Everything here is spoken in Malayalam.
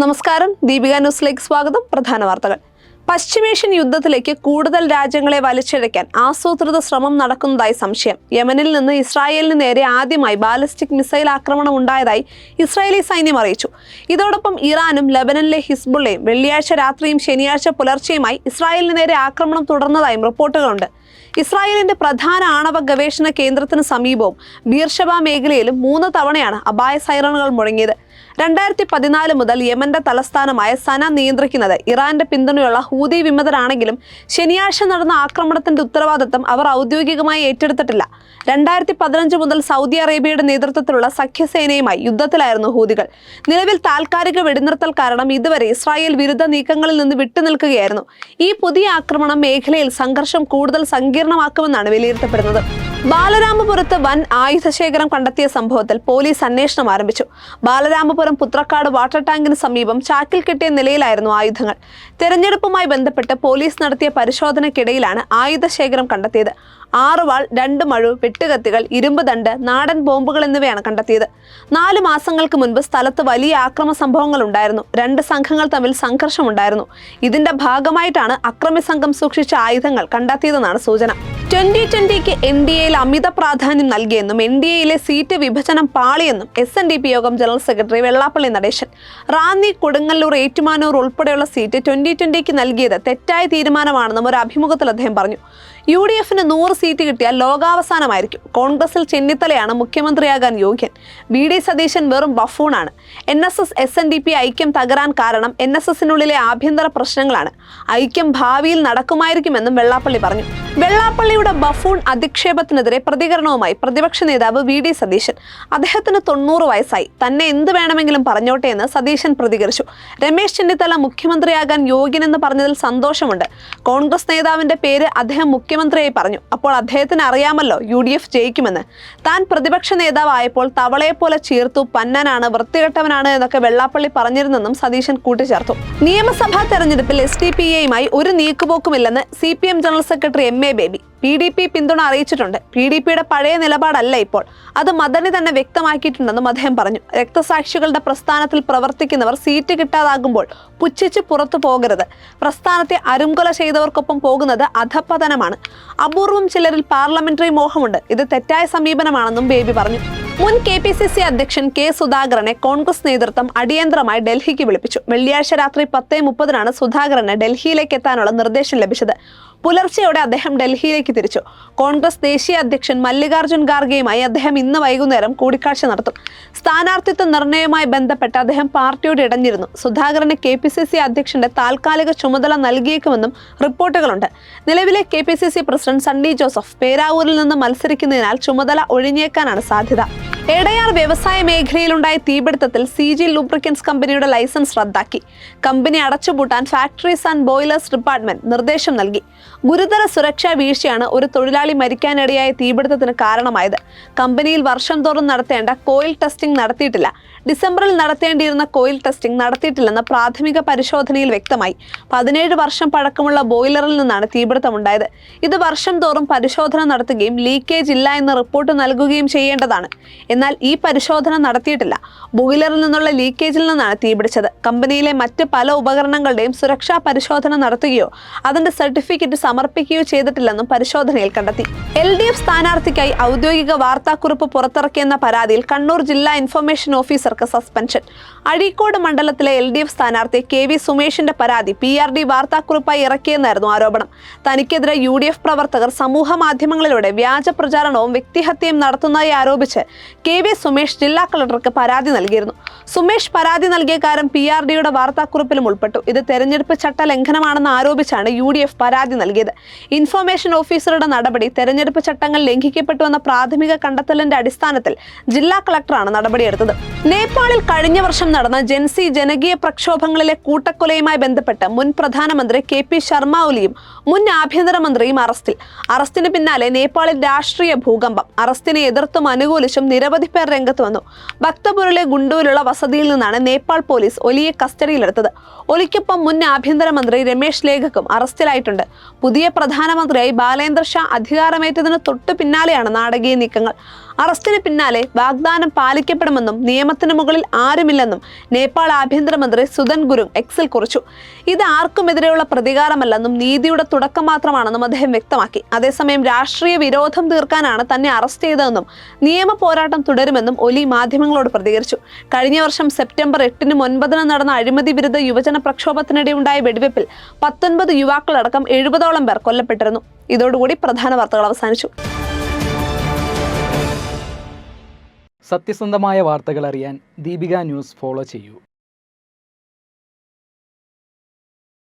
നമസ്കാരം, ദീപിക ന്യൂസിലേക്ക് സ്വാഗതം. പ്രധാന വാർത്തകൾ. പശ്ചിമേഷ്യൻ യുദ്ധത്തിലേക്ക് കൂടുതൽ രാജ്യങ്ങളെ വലിച്ചിഴയ്ക്കാൻ ആസൂത്രിത ശ്രമം നടക്കുന്നതായി സംശയം. യമനിൽ നിന്ന് ഇസ്രായേലിന് നേരെ ആദ്യമായി ബാലിസ്റ്റിക് മിസൈൽ ആക്രമണം ഉണ്ടായതായി ഇസ്രായേലി സൈന്യം അറിയിച്ചു. ഇതോടൊപ്പം ഇറാനും ലബനനിലെ ഹിസ്ബുള്ളയും വെള്ളിയാഴ്ച രാത്രിയും ശനിയാഴ്ച പുലർച്ചെയുമായി ഇസ്രായേലിന് നേരെ ആക്രമണം തുടർന്നതായും റിപ്പോർട്ടുകളുണ്ട്. ഇസ്രായേലിന്റെ പ്രധാന ആണവ ഗവേഷണ കേന്ദ്രത്തിന് സമീപവും ബീർഷബ മേഖലയിലും 3 തവണയാണ് അപായ സൈറണുകൾ മുഴങ്ങിയത്. 2014 മുതൽ യമന്റെ തലസ്ഥാനമായ സന നിയന്ത്രിക്കുന്നത് ഇറാന്റെ പിന്തുണയുള്ള ഹൂതി വിമതരാണെങ്കിലും ശനിയാഴ്ച നടന്ന ആക്രമണത്തിന്റെ ഉത്തരവാദിത്തം അവർ ഔദ്യോഗികമായി ഏറ്റെടുത്തിട്ടില്ല. 2015 മുതൽ സൗദി അറേബ്യയുടെ നേതൃത്വത്തിലുള്ള സഖ്യസേനയുമായി യുദ്ധത്തിലായിരുന്നു ഹൂതികൾ. നിലവിൽ താൽക്കാലിക വെടിനിർത്തൽ കാരണം ഇതുവരെ ഇസ്രായേൽ വിരുദ്ധ നീക്കങ്ങളിൽ നിന്ന് വിട്ടുനിൽക്കുകയായിരുന്നു. ഈ പുതിയ ആക്രമണം മേഖലയിൽ സംഘർഷം കൂടുതൽ സങ്കീർണമാക്കുമെന്നാണ് വിലയിരുത്തപ്പെടുന്നത്. ബാലരാമപുരത്ത് വൻ ആയുധശേഖരം കണ്ടെത്തിയ സംഭവത്തിൽ പോലീസ് അന്വേഷണം ആരംഭിച്ചു. ബാലരാമപുരം പുത്രക്കാട് വാട്ടർ ടാങ്കിന് സമീപം ചാക്കിൽ കെട്ടിയ നിലയിലായിരുന്നു ആയുധങ്ങൾ. തെരഞ്ഞെടുപ്പുമായി ബന്ധപ്പെട്ട് പോലീസ് നടത്തിയ പരിശോധനയ്ക്കിടയിലാണ് ആയുധശേഖരം കണ്ടെത്തിയത്. 6 വാൾ, 2 മഴു, വെട്ടുകത്തികൾ, ഇരുമ്പ് ദണ്ട്, നാടൻ ബോംബുകൾ എന്നിവയാണ് കണ്ടെത്തിയത്. 4 മാസങ്ങൾക്ക് മുൻപ് സ്ഥലത്ത് വലിയ ആക്രമ സംഭവങ്ങൾ ഉണ്ടായിരുന്നു. 2 സംഘങ്ങൾ തമ്മിൽ സംഘർഷമുണ്ടായിരുന്നു. ഇതിന്റെ ഭാഗമായിട്ടാണ് അക്രമി സംഘം സൂക്ഷിച്ച ആയുധങ്ങൾ കണ്ടെത്തിയതെന്നാണ് സൂചന. 2020ക്ക് NDAയിൽ അമിത പ്രാധാന്യം നൽകിയെന്നും NDAയിലെ സീറ്റ് വിഭജനം പാളിയെന്നും SNDP യോഗം ജനറൽ സെക്രട്ടറി വെള്ളാപ്പള്ളി നടേശൻ. റാന്നി, കൊടുങ്ങല്ലൂർ, ഏറ്റുമാനൂർ ഉൾപ്പെടെയുള്ള സീറ്റ് 2020ക്ക് നൽകിയത് തെറ്റായ തീരുമാനമാണെന്നും ഒരു അഭിമുഖത്തിൽ അദ്ദേഹം പറഞ്ഞു. UDFന് 100 സീറ്റ് കിട്ടിയാൽ ലോകാവസാനമായിരിക്കും. കോൺഗ്രസിൽ ചെന്നിത്തലയാണ് മുഖ്യമന്ത്രിയാകാൻ യോഗ്യൻ. VD സതീശൻ വെറും ബഫൂണാണ്. NSS SNDP ഐക്യം തകരാൻ കാരണം NSSനുള്ളിലെ ആഭ്യന്തര പ്രശ്നങ്ങളാണ്. ഐക്യം ഭാവിയിൽ നടക്കുമായിരിക്കുമെന്നും വെള്ളാപ്പള്ളി പറഞ്ഞു. വെള്ളാപ്പള്ളിയുടെ ബഫൂൺ അധിക്ഷേപത്തിനെതിരെ പ്രതികരണവുമായി പ്രതിപക്ഷ നേതാവ് VD സതീശൻ. അദ്ദേഹത്തിന് 90 വയസ്സായി, തന്നെ എന്ത് വേണമെങ്കിലും പറഞ്ഞോട്ടെ എന്ന് സതീശൻ പ്രതികരിച്ചു. രമേശ് ചെന്നിത്തല മുഖ്യമന്ത്രിയാകാൻ യോഗ്യനെന്ന് പറഞ്ഞതിൽ സന്തോഷമുണ്ട്. കോൺഗ്രസ് നേതാവിന്റെ പേര് അദ്ദേഹം മുഖ്യമന്ത്രിയായി പറഞ്ഞു. അപ്പോൾ അദ്ദേഹത്തിന് അറിയാമല്ലോ UDF ജയിക്കുമെന്ന്. താൻ പ്രതിപക്ഷ നേതാവായപ്പോൾ തവളയെപ്പോലെ ചീർത്തു, പന്നനാണ്, വൃത്തികെട്ടവനാണ് എന്നൊക്കെ വെള്ളാപ്പള്ളി പറഞ്ഞിരുന്നെന്നും സതീശൻ കൂട്ടിച്ചേർത്തു. നിയമസഭാ തെരഞ്ഞെടുപ്പിൽ SDPAയുമായി ഒരു നീക്കുപോക്കുമില്ലെന്ന് CPM general secretary MA baby. PDP പിന്തുണ അറിയിച്ചിട്ടുണ്ട്. PDPയുടെ പഴയ നിലപാടല്ല ഇപ്പോൾ, അത് മദനി തന്നെ വ്യക്തമാക്കിയിട്ടുണ്ടെന്നും അദ്ദേഹം പറഞ്ഞു. രക്തസാക്ഷികളുടെ പ്രസ്ഥാനത്തിൽ പ്രവർത്തിക്കുന്നവർ സീറ്റ് കിട്ടാതാകുമ്പോൾ പുച്ഛിച്ച് പുറത്തു പോകരുത്. പ്രസ്ഥാനത്തെ അരുംകൊല ചെയ്തവർക്കൊപ്പം പോകുന്നത് അധപ്പതനമാണ്. അപൂർവം ചിലരിൽ പാർലമെന്ററി മോഹമുണ്ട്. ഇത് തെറ്റായ സമീപനമാണെന്നും ബേബി പറഞ്ഞു. മുൻ KPCC അധ്യക്ഷൻ K സുധാകരനെ കോൺഗ്രസ് നേതൃത്വം അടിയന്തരമായി ഡൽഹിക്ക് വിളിപ്പിച്ചു. വെള്ളിയാഴ്ച രാത്രി 10:30 സുധാകരന് ഡൽഹിയിലേക്ക് എത്താനുള്ള നിർദ്ദേശം ലഭിച്ചത്. പുലർച്ചെയോടെ അദ്ദേഹം ഡൽഹിയിലേക്ക് തിരിച്ചു. കോൺഗ്രസ് ദേശീയ അധ്യക്ഷൻ മല്ലികാർജ്ജുൻ ഖാർഗെയുമായി അദ്ദേഹം ഇന്ന് വൈകുന്നേരം കൂടിക്കാഴ്ച നടത്തും. സ്ഥാനാർത്ഥിത്വ നിർണയവുമായി ബന്ധപ്പെട്ട് അദ്ദേഹം പാർട്ടിയോട് ഇടഞ്ഞിരുന്നു. സുധാകരന് KPCC അധ്യക്ഷന്റെ താൽക്കാലിക ചുമതല നൽകിയേക്കുമെന്നും റിപ്പോർട്ടുകളുണ്ട്. നിലവിലെ KPCC പ്രസിഡന്റ് സണ്ണി ജോസഫ് പേരാവൂരിൽ നിന്ന് മത്സരിക്കുന്നതിനാൽ ചുമതല ഒഴിഞ്ഞേക്കാനാണ് സാധ്യത. എടയാർ വ്യവസായ മേഖലയിലുണ്ടായ തീപിടുത്തത്തിൽ CG ലൂബ്രിക്കൻസ് കമ്പനിയുടെ ലൈസൻസ് റദ്ദാക്കി. കമ്പനി അടച്ചുപൂട്ടാൻ ഫാക്ടറീസ് ആൻഡ് ബോയിലേഴ്സ് ഡിപ്പാർട്ട്മെന്റ് നിർദ്ദേശം നൽകി. ഗുരുതര സുരക്ഷാ വീഴ്ചയാണ് ഒരു തൊഴിലാളി മരിക്കാനിടയായ തീപിടുത്തത്തിന് കാരണമായത്. കമ്പനിയിൽ വർഷം തോറും നടത്തേണ്ട കോയിൽ ടെസ്റ്റിംഗ് നടത്തിയിട്ടില്ല. ഡിസംബറിൽ നടത്തേണ്ടിയിരുന്ന കോയിൽ ടെസ്റ്റിംഗ് നടത്തിയിട്ടില്ലെന്ന് പ്രാഥമിക പരിശോധനയിൽ വ്യക്തമായി. 17 വർഷം പഴക്കമുള്ള ബോയിലറിൽ നിന്നാണ് തീപിടുത്തമുണ്ടായത്. ഇത് വർഷം തോറും പരിശോധന നടത്തുകയും ലീക്കേജ് ഇല്ല എന്ന് റിപ്പോർട്ട് നൽകുകയും ചെയ്യേണ്ടതാണ്. എന്നാൽ ഈ പരിശോധന നടത്തിയിട്ടില്ല. ബോയിലറിൽ നിന്നുള്ള ലീക്കേജിൽ നിന്നാണ് തീപിടിച്ചത്. കമ്പനിയിലെ മറ്റ് പല ഉപകരണങ്ങളുടെയും സുരക്ഷാ പരിശോധന നടത്തുകയോ അതിന്റെ സർട്ടിഫിക്കറ്റ് സമർപ്പിക്കുകയോ ചെയ്തിട്ടില്ലെന്നും പരിശോധനയിൽ കണ്ടെത്തി. LDF സ്ഥാനാർത്ഥിക്കായി ഔദ്യോഗിക വാർത്താക്കുറിപ്പ് പുറത്തിറക്കിയെന്ന പരാതിയിൽ കണ്ണൂർ ജില്ലാ ഇൻഫർമേഷൻ ഓഫീസർക്ക് സസ്പെൻഷൻ. അഴീക്കോട് മണ്ഡലത്തിലെ LDF സ്ഥാനാർത്ഥി KV സുമേഷിന്റെ പരാതി PRD വാർത്താക്കുറിപ്പായി ഇറക്കിയെന്നായിരുന്നു ആരോപണം. തനിക്കെതിരെ UDF പ്രവർത്തകർ സമൂഹ മാധ്യമങ്ങളിലൂടെ വ്യാജ പ്രചാരണവും വ്യക്തിഹത്യയും നടത്തുന്നതായി ആരോപിച്ച് KV സുമേഷ് ജില്ലാ കളക്ടർക്ക് പരാതി നൽകിയിരുന്നു. സുമേഷ് പരാതി നൽകിയ കാര്യം PRDയുടെ വാർത്താക്കുറിപ്പിലും ഉൾപ്പെട്ടു. ഇത് തെരഞ്ഞെടുപ്പ് ചട്ട ലംഘനമാണെന്ന് ആരോപിച്ചാണ് UDF പരാതി നൽകിയത്. ഇൻഫർമേഷൻ ഓഫീസറുടെ നടപടി തെരഞ്ഞെടുപ്പ് ചട്ടങ്ങൾ ലംഘിക്കപ്പെട്ടുവെന്ന പ്രാഥമിക കണ്ടെത്തലിന്റെ അടിസ്ഥാനത്തിൽ ജില്ലാ കളക്ടറാണ് നടപടിയെടുത്തത്. നേപ്പാളിൽ കഴിഞ്ഞ വർഷം നടന്ന ജൻസി ജനകീയ പ്രക്ഷോഭങ്ങളിലെ കൂട്ടക്കൊലയുമായി ബന്ധപ്പെട്ട് മുൻ പ്രധാനമന്ത്രി KP ശർമ്മ ഒലിയും മുൻ ആഭ്യന്തരമന്ത്രിയും അറസ്റ്റിൽ. അറസ്റ്റിന് പിന്നാലെ നേപ്പാളിൽ രാഷ്ട്രീയ ഭൂകമ്പം. അറസ്റ്റിനെ എതിർത്തും അനുകൂലിച്ചും നിരവധി പേർ രംഗത്ത് വന്നു. ഭക്തപൂരിലെ ഗുണ്ടൂരിലുള്ള വസതിയിൽ നിന്നാണ് നേപ്പാൾ പോലീസ് ഒലിയെ കസ്റ്റഡിയിലെടുത്തത്. ഒലിക്കൊപ്പം മുൻ ആഭ്യന്തരമന്ത്രി രമേശ് ലേഖക്കും അറസ്റ്റിലായിട്ടുണ്ട്. പുതിയ പ്രധാനമന്ത്രിയായി ബാലേന്ദ്ര ഷാ അധികാരമേറ്റതിന് തൊട്ടു പിന്നാലെയാണ് നാടകീയ നീക്കങ്ങൾ. അറസ്റ്റിന് പിന്നാലെ വാഗ്ദാനം പാലിക്കപ്പെടുമെന്നും നിയമത്തിന് മുകളിൽ ആരുമില്ലെന്നും നേപ്പാൾ ആഭ്യന്തരമന്ത്രി സുദൻ ഗുരുങ് എക്സിൽ കുറിച്ചു. ഇത് ആർക്കുമെതിരെയുള്ള പ്രതികാരമല്ലെന്നും നീതിയുടെ തുടക്കം മാത്രമാണെന്നും അദ്ദേഹം വ്യക്തമാക്കി. അതേസമയം രാഷ്ട്രീയ വിരോധം തീർക്കാനാണ് തന്നെ അറസ്റ്റ് ചെയ്തതെന്നും നിയമ പോരാട്ടം തുടരുമെന്നും ഒലി മാധ്യമങ്ങളോട് പ്രതികരിച്ചു. കഴിഞ്ഞ വർഷം സെപ്റ്റംബർ 8-നും 9-നും നടന്ന അഴിമതി വിരുദ്ധ യുവജന പ്രക്ഷോഭത്തിനിടെ ഉണ്ടായ വെടിവെപ്പിൽ 19 യുവാക്കളടക്കം 70ഓളം പേർ കൊല്ലപ്പെട്ടിരുന്നു. ഇതോടുകൂടി പ്രധാന വാർത്തകൾ അവസാനിച്ചു. സത്യസന്ധമായ വാർത്തകൾ അറിയാൻ ദീപിക ന്യൂസ് ഫോളോ ചെയ്യൂ.